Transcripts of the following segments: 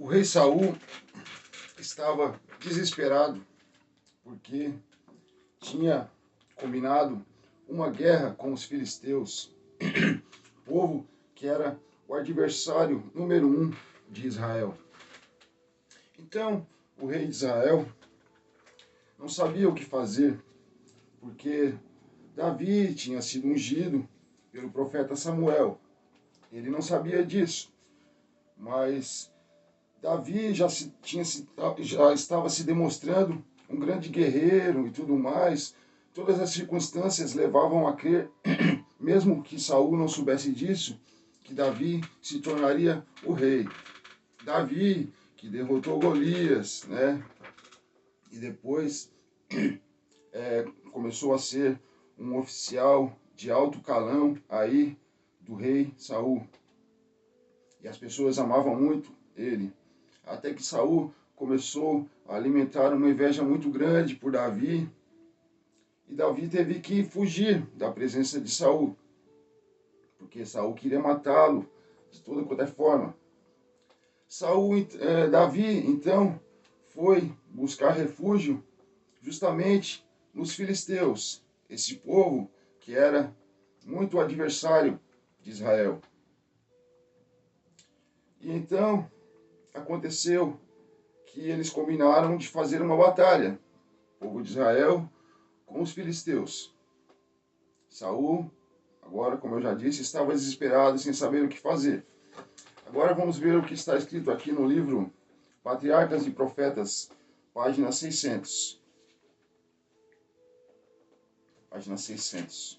O rei Saul estava desesperado porque tinha combinado uma guerra com os filisteus, povo que era o adversário número 1 de Israel. Então, o rei de Israel não sabia o que fazer, porque Davi tinha sido ungido pelo profeta Samuel. Ele não sabia disso, mas Davi já estava se demonstrando um grande guerreiro e tudo mais. Todas as circunstâncias levavam a crer, mesmo que Saul não soubesse disso, que Davi se tornaria o rei. Davi, que derrotou Golias, né? E depois começou a ser um oficial de alto calão aí do rei Saul. E as pessoas amavam muito ele. Até que Saul começou a alimentar uma inveja muito grande por Davi. E Davi teve que fugir da presença de Saul, porque Saul queria matá-lo de toda qualquer forma. Davi, então, foi buscar refúgio justamente nos filisteus, esse povo que era muito adversário de Israel. E então aconteceu que eles combinaram de fazer uma batalha, o povo de Israel com os filisteus. Saul, agora, como eu já disse, estava desesperado, sem saber o que fazer. Agora vamos ver o que está escrito aqui no livro Patriarcas e Profetas, página 600. Página 600.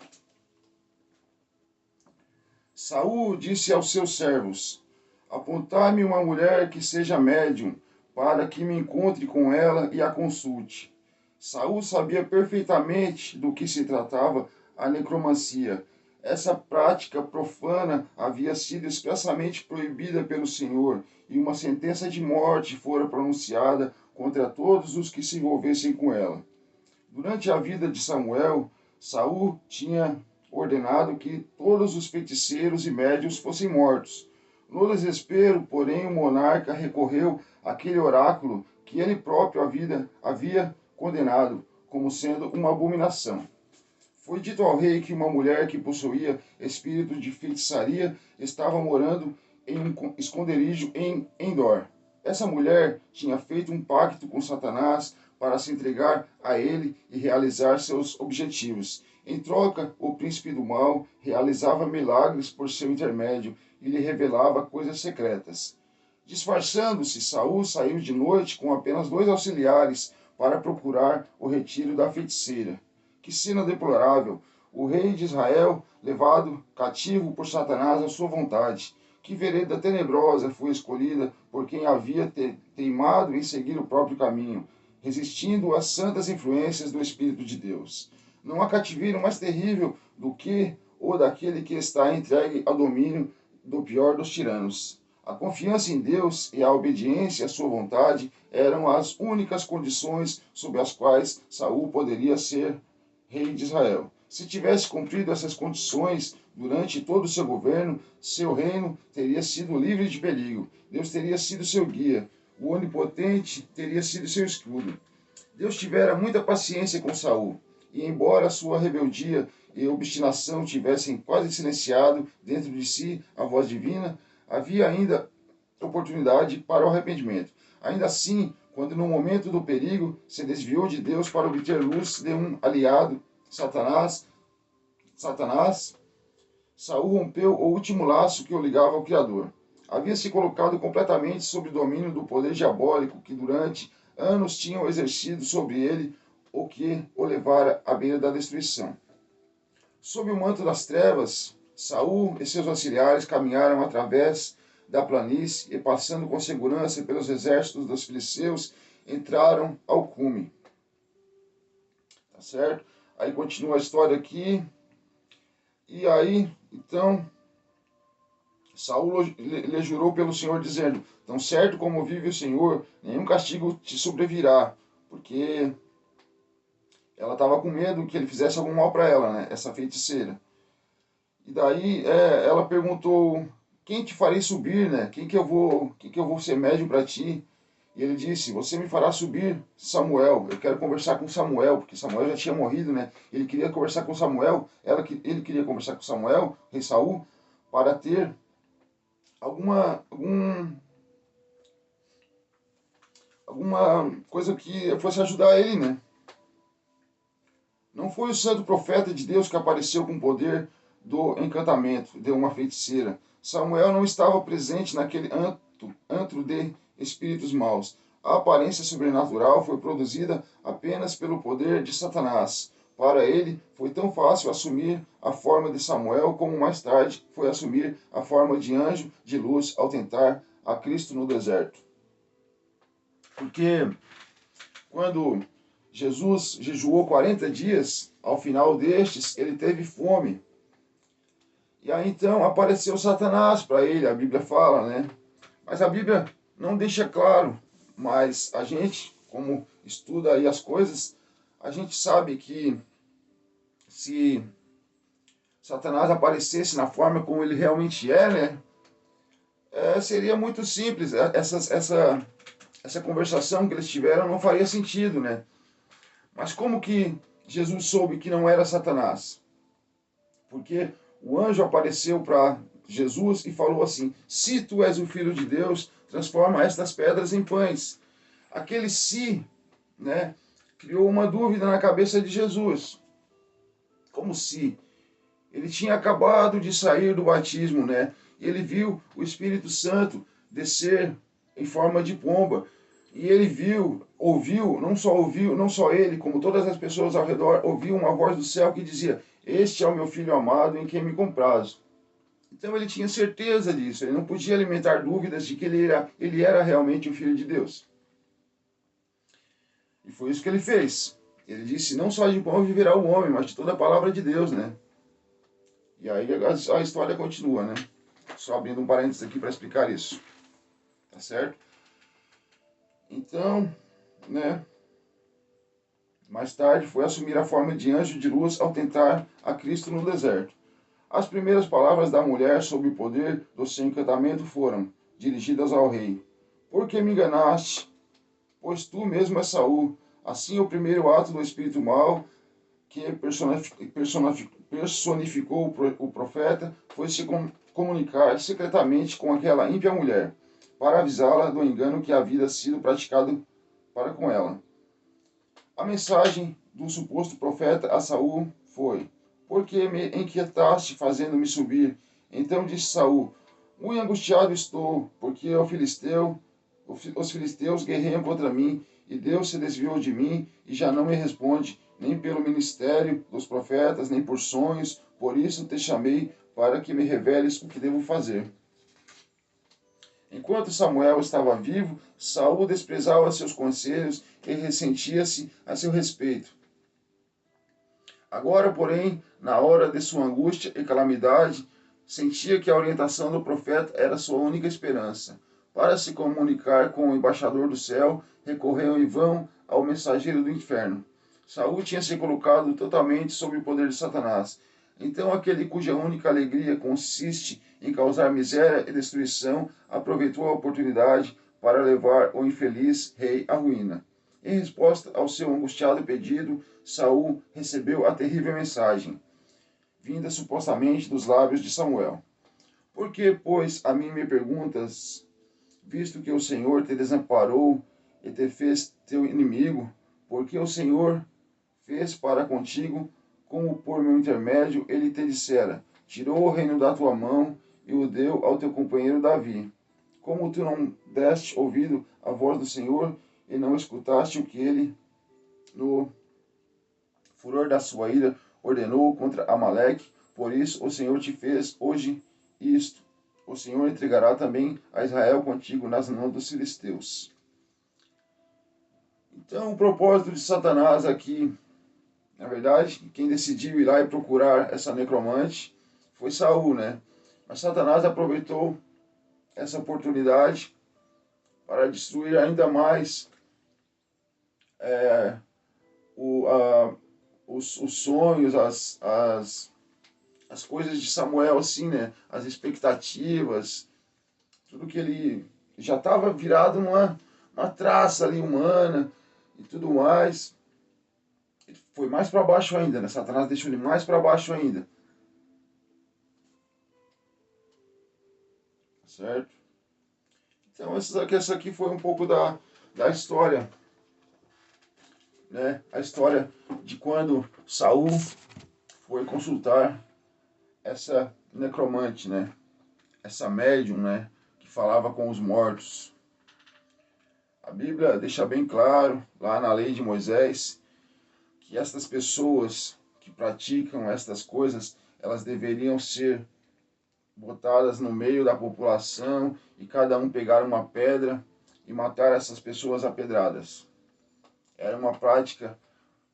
Saul disse aos seus servos: apontai-me uma mulher que seja médium, para que me encontre com ela e a consulte. Saul sabia perfeitamente do que se tratava a necromancia. Essa prática profana havia sido expressamente proibida pelo Senhor, e uma sentença de morte fora pronunciada contra todos os que se envolvessem com ela. Durante a vida de Samuel, Saul tinha ordenado que todos os feiticeiros e médiuns fossem mortos. No desespero, porém, o monarca recorreu àquele oráculo que ele próprio havia condenado como sendo uma abominação. Foi dito ao rei que uma mulher que possuía espírito de feitiçaria estava morando em um esconderijo em Endor. Essa mulher tinha feito um pacto com Satanás para se entregar a ele e realizar seus objetivos. Em troca, o príncipe do mal realizava milagres por seu intermédio e lhe revelava coisas secretas. Disfarçando-se, Saul saiu de noite com apenas 2 auxiliares para procurar o retiro da feiticeira. Que cena deplorável! O rei de Israel, levado cativo por Satanás à sua vontade. Que vereda tenebrosa foi escolhida por quem havia teimado em seguir o próprio caminho, resistindo às santas influências do Espírito de Deus. Não há cativeiro mais terrível do que o daquele que está entregue ao domínio do pior dos tiranos. A confiança em Deus e a obediência à sua vontade eram as únicas condições sob as quais Saul poderia ser rei de Israel. Se tivesse cumprido essas condições durante todo o seu governo, seu reino teria sido livre de perigo. Deus teria sido seu guia. O Onipotente teria sido seu escudo. Deus tivera muita paciência com Saul, e embora sua rebeldia e obstinação tivessem quase silenciado dentro de si a voz divina, havia ainda oportunidade para o arrependimento. Ainda assim, quando no momento do perigo se desviou de Deus para obter luz de um aliado, Satanás, Saul rompeu o último laço que o ligava ao Criador. Havia se colocado completamente sob o domínio do poder diabólico que durante anos tinham exercido sobre ele, o que o levara à beira da destruição. Sob o manto das trevas, Saul e seus auxiliares caminharam através da planície e, passando com segurança pelos exércitos dos filisteus, entraram ao cume. Tá certo? Aí continua a história aqui. E aí, então, Saul lhe jurou pelo Senhor, dizendo: tão certo como vive o Senhor, nenhum castigo te sobrevirá, porque ela estava com medo que ele fizesse algum mal para ela, né? Essa feiticeira. E daí ela perguntou quem te farei subir, né? Quem que eu vou ser médium para ti? E ele disse, você me fará subir, Samuel. Eu quero conversar com Samuel, porque Samuel já tinha morrido, né? Ele queria conversar com Samuel, ele queria conversar com Samuel, rei Saul, para ter alguma, algum, alguma coisa que fosse ajudar ele, né? Não foi o santo profeta de Deus que apareceu com o poder do encantamento, de uma feiticeira. Samuel não estava presente naquele antro de espíritos maus. A aparência sobrenatural foi produzida apenas pelo poder de Satanás. Para ele, foi tão fácil assumir a forma de Samuel como mais tarde foi assumir a forma de anjo de luz ao tentar a Cristo no deserto. Porque quando Jesus jejuou 40 dias, ao final destes, ele teve fome. E aí então apareceu Satanás para ele, a Bíblia fala, né? Mas a Bíblia não deixa claro, mas a gente, como estuda aí as coisas, a gente sabe que se Satanás aparecesse na forma como ele realmente é, né? Seria muito simples. Essa conversação que eles tiveram não faria sentido, né? Mas como que Jesus soube que não era Satanás? Porque o anjo apareceu para Jesus e falou assim: se tu és o filho de Deus, transforma estas pedras em pães. Aquele se, né, criou uma dúvida na cabeça de Jesus. Como se? Ele tinha acabado de sair do batismo, né? E ele viu o Espírito Santo descer em forma de pomba. E ele ouviu, não só ele, como todas as pessoas ao redor, ouviu uma voz do céu que dizia: este é o meu filho amado em quem me comprazo. Então ele tinha certeza disso, ele não podia alimentar dúvidas de que ele era realmente o filho de Deus. E foi isso que ele fez. Ele disse: não só de pão viverá o homem, mas de toda a palavra de Deus, né? E aí a história continua, né? Só abrindo um parênteses aqui para explicar isso. Tá certo? Então, né? Mais tarde foi assumir a forma de anjo de luz ao tentar a Cristo no deserto. As primeiras palavras da mulher sob o poder do seu encantamento foram dirigidas ao rei: por que me enganaste? Pois tu mesmo és Saul. Assim, o primeiro ato do espírito mau que personificou o profeta foi se comunicar secretamente com aquela ímpia mulher, para avisá-la do engano que havia sido praticado para com ela. A mensagem do suposto profeta a Saul foi: por que me inquietaste fazendo-me subir? Então disse Saul: muito angustiado estou, porque os filisteus guerreiam contra mim, e Deus se desviou de mim e já não me responde, nem pelo ministério dos profetas, nem por sonhos. Por isso te chamei, para que me reveles o que devo fazer. Enquanto Samuel estava vivo, Saul desprezava seus conselhos e ressentia-se a seu respeito. Agora, porém, na hora de sua angústia e calamidade, sentia que a orientação do profeta era sua única esperança. Para se comunicar com o embaixador do céu, recorreu em vão ao mensageiro do inferno. Saul tinha se colocado totalmente sob o poder de Satanás. Então aquele cuja única alegria consiste em causar miséria e destruição aproveitou a oportunidade para levar o infeliz rei à ruína. Em resposta ao seu angustiado pedido, Saul recebeu a terrível mensagem, vinda supostamente dos lábios de Samuel. Por que, pois, a mim me perguntas, visto que o Senhor te desamparou e te fez teu inimigo? Porque o Senhor fez para contigo, como por meu intermédio ele te dissera: tirou o reino da tua mão e o deu ao teu companheiro Davi. Como tu não deste ouvido à voz do Senhor e não escutaste o que ele, no furor da sua ira, ordenou contra Amaleque, por isso o Senhor te fez hoje isto. O Senhor entregará também a Israel contigo nas mãos dos filisteus. Então, o propósito de Satanás aqui, na verdade, quem decidiu ir lá e procurar essa necromante foi Saul, né? Mas Satanás aproveitou essa oportunidade para destruir ainda mais os sonhos, as coisas de Samuel, assim, né? As expectativas, tudo que ele já estava virado uma traça ali humana e tudo mais. Foi mais para baixo ainda, né? Satanás deixou ele mais para baixo ainda. Certo? Então essa aqui foi um pouco da história, né? A história de quando Saul foi consultar essa necromante, né? Essa médium, né? Que falava com os mortos. A Bíblia deixa bem claro, lá na lei de Moisés, que estas pessoas que praticam estas coisas, elas deveriam ser botadas no meio da população e cada um pegar uma pedra e matar essas pessoas a pedradas. Era uma prática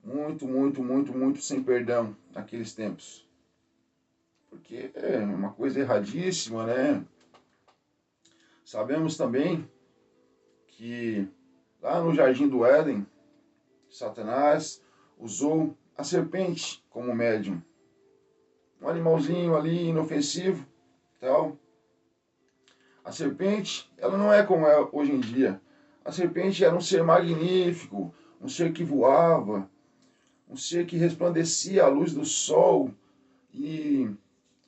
muito, muito, muito, muito sem perdão naqueles tempos. Porque é uma coisa erradíssima, né? Sabemos também que lá no Jardim do Éden, Satanás usou a serpente como médium. Um animalzinho ali inofensivo, tal. A serpente, ela não é como é hoje em dia. A serpente era um ser magnífico, um ser que voava, um ser que resplandecia à luz do sol e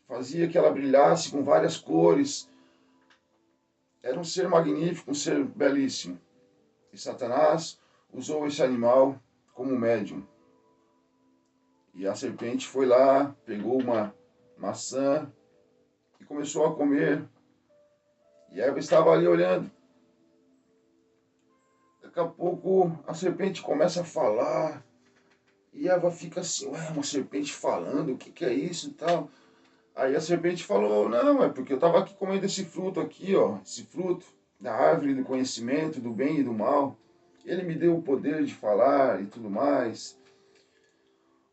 fazia que ela brilhasse com várias cores. Era um ser magnífico, um ser belíssimo. E Satanás usou esse animal como médium. E a serpente foi lá, pegou uma maçã e começou a comer. E Eva estava ali olhando. Daqui a pouco a serpente começa a falar. E Eva fica assim, ué, uma serpente falando, o que que é isso e tal. Aí a serpente falou, não, é porque eu estava aqui comendo esse fruto aqui, ó, esse fruto da árvore do conhecimento, do bem e do mal. Ele me deu o poder de falar e tudo mais.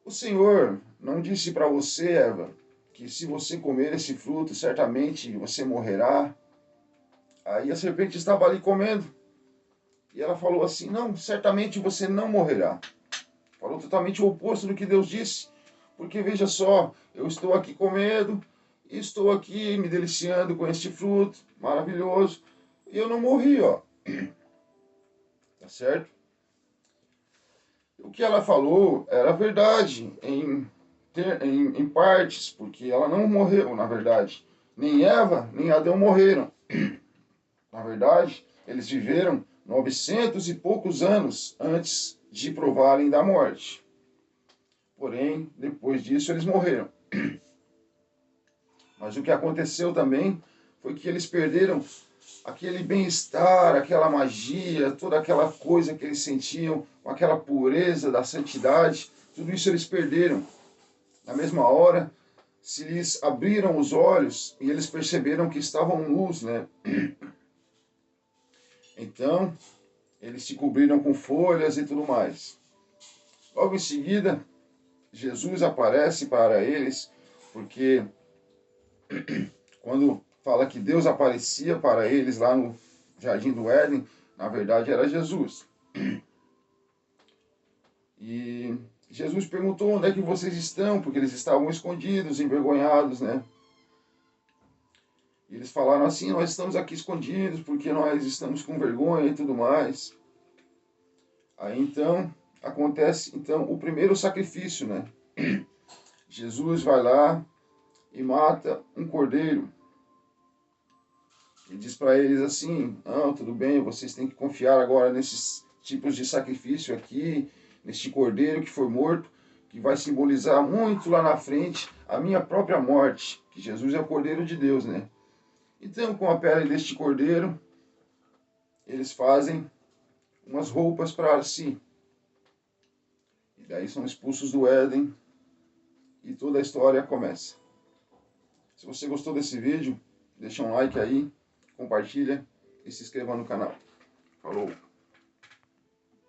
O Senhor não disse para você, Eva, que se você comer esse fruto, certamente você morrerá. Aí a serpente estava ali comendo. E ela falou assim, não, certamente você não morrerá. Falou totalmente o oposto do que Deus disse. Porque veja só, eu estou aqui comendo, e estou aqui me deliciando com este fruto maravilhoso, e eu não morri, ó. Tá certo? O que ela falou era verdade em partes, porque ela não morreu, na verdade. Nem Eva, nem Adão morreram. Na verdade, eles viveram 900 e poucos anos antes de provarem da morte. Porém, depois disso, eles morreram. Mas o que aconteceu também foi que eles perderam aquele bem-estar, aquela magia, toda aquela coisa que eles sentiam, com aquela pureza da santidade, tudo isso eles perderam. Na mesma hora, se lhes abriram os olhos e eles perceberam que estavam nus, né? Então, eles se cobriram com folhas e tudo mais. Logo em seguida, Jesus aparece para eles, porque quando fala que Deus aparecia para eles lá no Jardim do Éden, na verdade era Jesus. E Jesus perguntou onde é que vocês estão, porque eles estavam escondidos, envergonhados, né? E eles falaram assim, nós estamos aqui escondidos porque nós estamos com vergonha e tudo mais. Aí então, acontece então o primeiro sacrifício, né? Jesus vai lá e mata um cordeiro. E diz para eles assim, não, tudo bem, vocês têm que confiar agora nesses tipos de sacrifício aqui, neste cordeiro que foi morto, que vai simbolizar muito lá na frente a minha própria morte, que Jesus é o Cordeiro de Deus, né? Então, com a pele deste cordeiro, eles fazem umas roupas para si. E daí são expulsos do Éden e toda a história começa. Se você gostou desse vídeo, deixa um like aí, compartilha e se inscreva no canal. Falou!